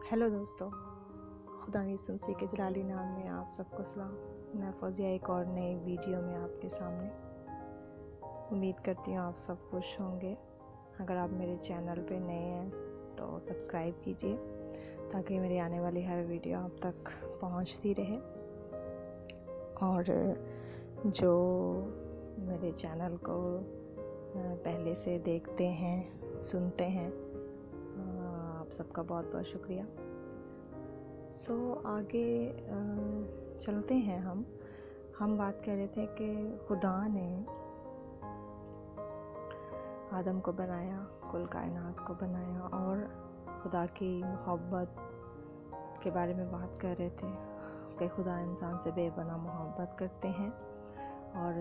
Hello दोस्तों, खुदा यसुमसीह के जलाली नाम में आप सबको सलाम। मैं फौजिया एक और नई वीडियो में आपके सामने। उम्मीद करती हूँ आप सब खुश होंगे। अगर आप मेरे चैनल पे नए हैं तो सब्सक्राइब कीजिए ताकि मेरी आने वाली हर वीडियो आप तक पहुँचती रहे। और जो मेरे चैनल को पहले से देखते हैं, सुनते हैं, आप सबका बहुत बहुत शुक्रिया। आगे चलते हैं। हम बात कर रहे थे कि खुदा ने आदम को बनाया, कुल कायनात को बनाया और खुदा की मोहब्बत के बारे में बात कर रहे थे कि खुदा इंसान से बेपनाह मोहब्बत करते हैं। और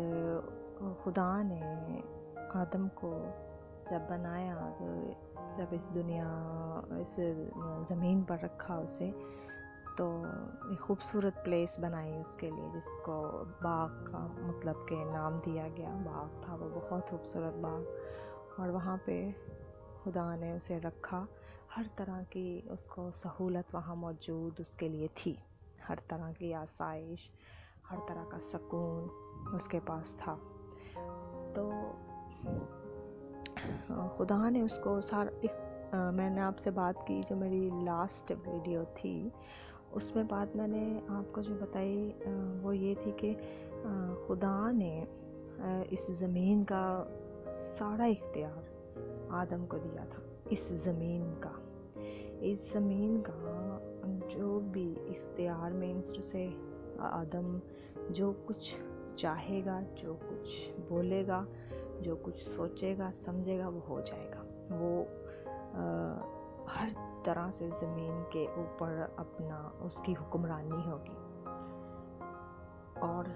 खुदा ने आदम को जब बनाया, तो जब इस ज़मीन पर रखा उसे, तो एक खूबसूरत प्लेस बनाई उसके लिए, जिसको बाग का मतलब के नाम दिया गया। बाग था वो, बहुत खूबसूरत बाग, और वहाँ पे खुदा ने उसे रखा। हर तरह की उसको सहूलत वहाँ मौजूद उसके लिए थी, हर तरह की आसाइश, हर तरह का सुकून उसके पास था। तो खुदा ने उसको मैंने आपसे बात की, जो मेरी लास्ट वीडियो थी उसमें बात मैंने आपको जो बताई वो ये थी कि खुदा ने इस ज़मीन का सारा इख्तियार आदम को दिया था। इस ज़मीन का जो भी इख्तियार मीन्स से आदम जो कुछ चाहेगा, जो कुछ बोलेगा, जो कुछ सोचेगा, समझेगा, वो हो जाएगा। वो हर तरह से ज़मीन के ऊपर उसकी हुक्मरानी होगी, और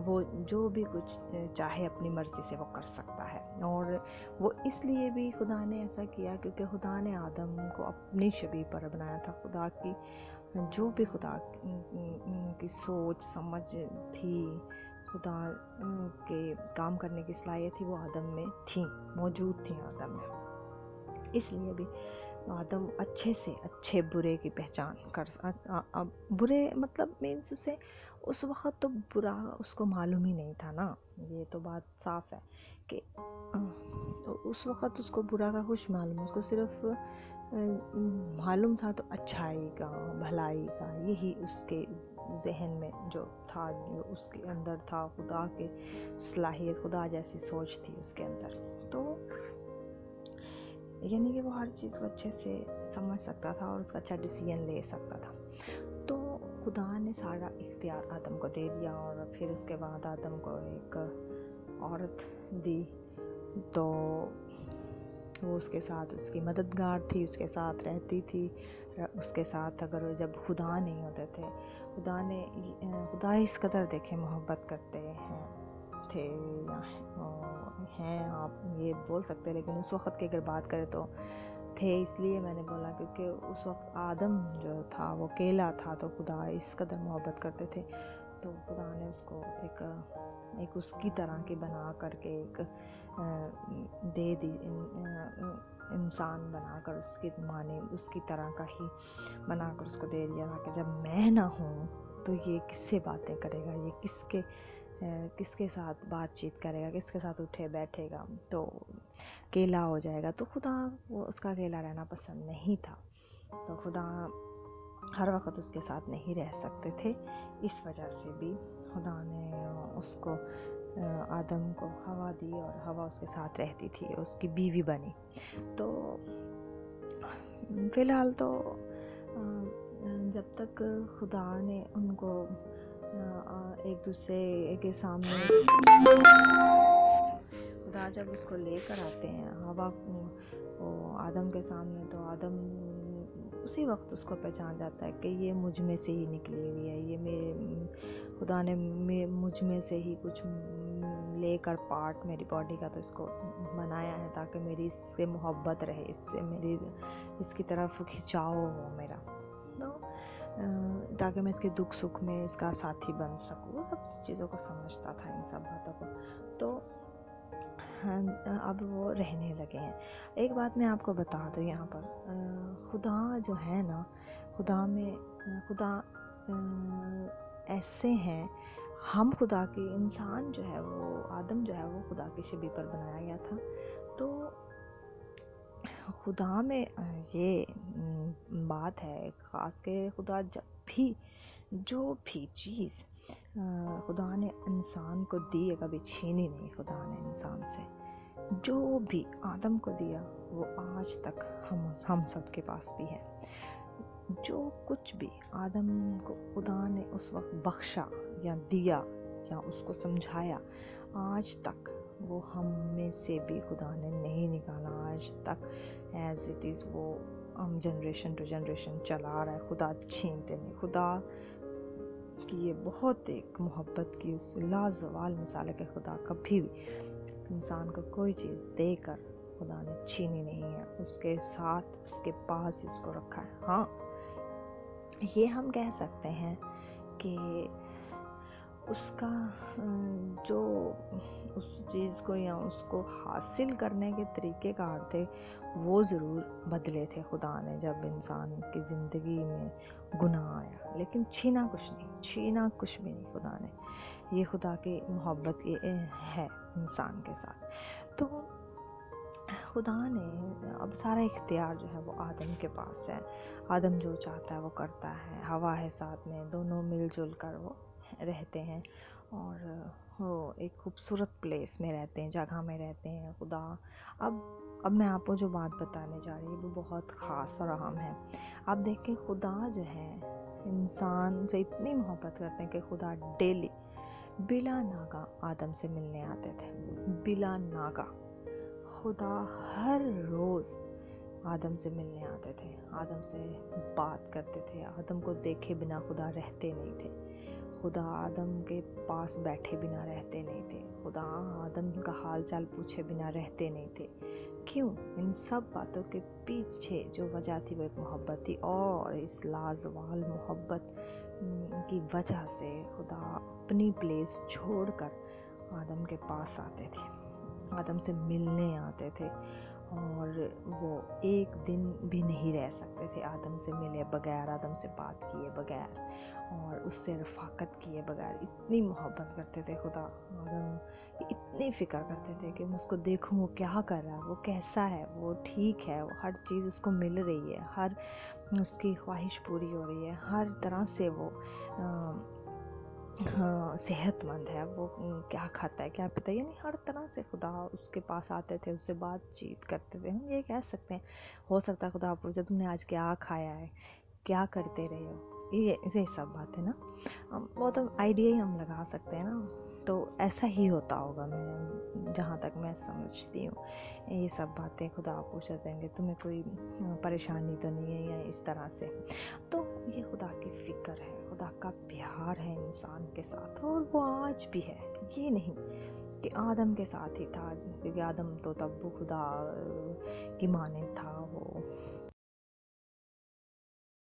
वो जो भी कुछ चाहे अपनी मर्ज़ी से वो कर सकता है। और वो इसलिए भी खुदा ने ऐसा किया क्योंकि खुदा ने आदम को अपनी शबीह पर बनाया था। खुदा की जो भी खुदा की सोच समझ थी, खुदा के काम करने की सलाहियत थी, वो आदम में थी, मौजूद थी आदम में। इसलिए भी आदम अच्छे से अच्छे बुरे की पहचान कर बुरे मतलब मीन्स उसे उस वक़्त तो बुरा उसको मालूम ही नहीं था ना। ये तो बात साफ़ है कि उस वक़्त उसको बुरा का कुछ मालूम, उसको सिर्फ मालूम था तो अच्छाई का, भलाई का, यही उसके जहन में जो था, जो उसके अंदर था। खुदा के सलाहियत, खुदा जैसी सोच थी उसके अंदर। तो यानी कि वो हर चीज़ को अच्छे से समझ सकता था और उसका अच्छा डिसीजन ले सकता था। तो खुदा ने सारा इख्तियार आदम को दे दिया, और फिर उसके बाद आदम को एक औरत दी। तो वो उसके साथ उसकी मददगार थी, उसके साथ रहती थी। उसके साथ अगर जब खुदा नहीं होते थे, खुदा इस कदर देखे मोहब्बत करते हैं थे या हैं, आप ये बोल सकते हैं, लेकिन उस वक़्त की अगर बात करें तो थे। इसलिए मैंने बोला क्योंकि उस वक्त आदम जो था वो अकेला था, तो खुदा इस कदर मोहब्बत करते थे। तो खुदा ने उसको एक उसकी तरह की बना करके एक दे दी, इंसान बनाकर उसकी माने उसकी तरह का ही बनाकर उसको दे दिया कि जब मैं ना हूँ तो ये किससे बातें करेगा, ये किसके साथ बातचीत करेगा, किसके साथ उठे बैठेगा, तो अकेला हो जाएगा। तो खुदा वो उसका अकेला रहना पसंद नहीं था, तो खुदा हर वक्त उसके साथ नहीं रह सकते थे। इस वजह से भी खुदा ने उसको आदम को हवा दी, और हवा उसके साथ रहती थी, उसकी बीवी बनी। तो फ़िलहाल तो जब तक खुदा ने उनको एक दूसरे के सामने, खुदा जब उसको लेकर आते हैं हवा वो आदम के सामने, तो आदम उसी वक्त उसको पहचान जाता है कि ये मुझ में से ही निकली हुई है, ये खुदा ने मुझ में से ही कुछ लेकर पार्ट मेरी बॉडी का तो इसको बनाया है, ताकि मेरी इससे मोहब्बत रहे, इसकी तरफ खिंचाव हो मेरा, तो ताकि मैं इसके दुख सुख में इसका साथी बन सकूँ। वो सब चीज़ों को समझता था, इन सब बातों को। तो اب وہ رہنے لگے ہیں۔ ایک بات میں آپ کو بتا دوں یہاں پر، خدا جو ہے نا، خدا ایسے ہیں، ہم خدا کے، انسان جو ہے وہ آدم جو ہے وہ خدا کی شبیہ پر بنایا گیا تھا۔ تو خدا میں یہ بات ہے خاص کہ خدا جب بھی جو بھی چیز خدا نے انسان کو دی ہے کبھی چھینی نہیں خدا نے انسان سے۔ جو بھی آدم کو دیا وہ آج تک ہم سب کے پاس بھی ہے۔ جو کچھ بھی آدم کو خدا نے اس وقت بخشا یا دیا یا اس کو سمجھایا، آج تک وہ ہم میں سے بھی خدا نے نہیں نکالا۔ آج تک ایز اٹ از وہ ہم جنریشن ٹو جنریشن چلا رہا ہے، خدا چھینتے نہیں۔ خدا کی یہ بہت ایک محبت کی اس لازوال مثال ہے کہ خدا کبھی بھی انسان کو کوئی چیز دے کر خدا نے چھینی نہیں ہے، اس کے ساتھ اس کے پاس اس کو رکھا ہے۔ ہاں یہ ہم کہہ سکتے ہیں کہ اس کا جو اس چیز کو یا اس کو حاصل کرنے کے طریقے کار تھے وہ ضرور بدلے تھے خدا نے جب انسان کی زندگی میں گناہ آیا، لیکن چھینا کچھ بھی نہیں خدا نے۔ یہ خدا کی محبت ہے انسان کے ساتھ۔ تو خدا نے اب سارا اختیار جو ہے وہ آدم کے پاس ہے۔ آدم جو چاہتا ہے وہ کرتا ہے، ہوا ہے ساتھ میں، دونوں مل جل کر وہ رہتے ہیں اور وہ ایک خوبصورت پلیس میں رہتے ہیں، جگہ میں رہتے ہیں۔ خدا اب میں آپ کو جو بات بتانے جا رہی ہوں وہ بہت خاص اور اہم ہے۔ آپ دیکھیں خدا جو ہے انسان سے اتنی محبت کرتے ہیں کہ خدا ڈیلی بلا ناگا آدم سے ملنے آتے تھے، بلا ناگا۔ خدا ہر روز آدم سے ملنے آتے تھے، آدم سے بات کرتے تھے۔ آدم کو دیکھے بنا خدا رہتے نہیں تھے، خدا آدم کے پاس بیٹھے بنا رہتے نہیں تھے، خدا آدم کا حال چال پوچھے بنا رہتے نہیں تھے۔ کیوں؟ ان سب باتوں کے پیچھے جو وجہ تھی وہ ایک محبت تھی، اور اس لازوال محبت کی وجہ سے خدا اپنی پلیس چھوڑ کر آدم کے پاس آتے تھے، آدم سے ملنے آتے تھے، اور وہ ایک دن بھی نہیں رہ سکتے تھے آدم سے ملے بغیر، آدم سے بات کیے بغیر، اور اس سے رفاقت کیے بغیر۔ اتنی محبت کرتے تھے خدا آدم، اتنی فکر کرتے تھے کہ میں اس کو دیکھوں وہ کیا کر رہا ہے، وہ کیسا ہے، وہ ٹھیک ہے، وہ ہر چیز اس کو مل رہی ہے، ہر اس کی خواہش پوری ہو رہی ہے، ہر طرح سے وہ صحت مند ہے، وہ کیا کھاتا ہے کیا پیتا ہے، یعنی ہر طرح سے خدا اس کے پاس آتے تھے، اس سے بات چیت کرتے تھے۔ ہم یہ کہہ سکتے ہیں، ہو سکتا ہے خدا پوچھے تم نے آج کیا کھایا ہے، کیا کرتے رہے ہو، یہ سب باتیں نا وہ تو آئیڈیا ہی ہم لگا سکتے ہیں نا۔ تو ایسا ہی ہوتا ہوگا، میں جہاں تک میں سمجھتی ہوں یہ سب باتیں خدا پوچھتے ہیں کہ تمہیں کوئی پریشانی تو نہیں ہے، یا اس طرح سے۔ تو یہ خدا کی فکر ہے، خدا کا پیار ہے انسان کے ساتھ، اور وہ آج بھی ہے۔ یہ نہیں کہ آدم کے ساتھ ہی تھا، کیونکہ آدم تو تب وہ خدا کی مانند تھا، وہ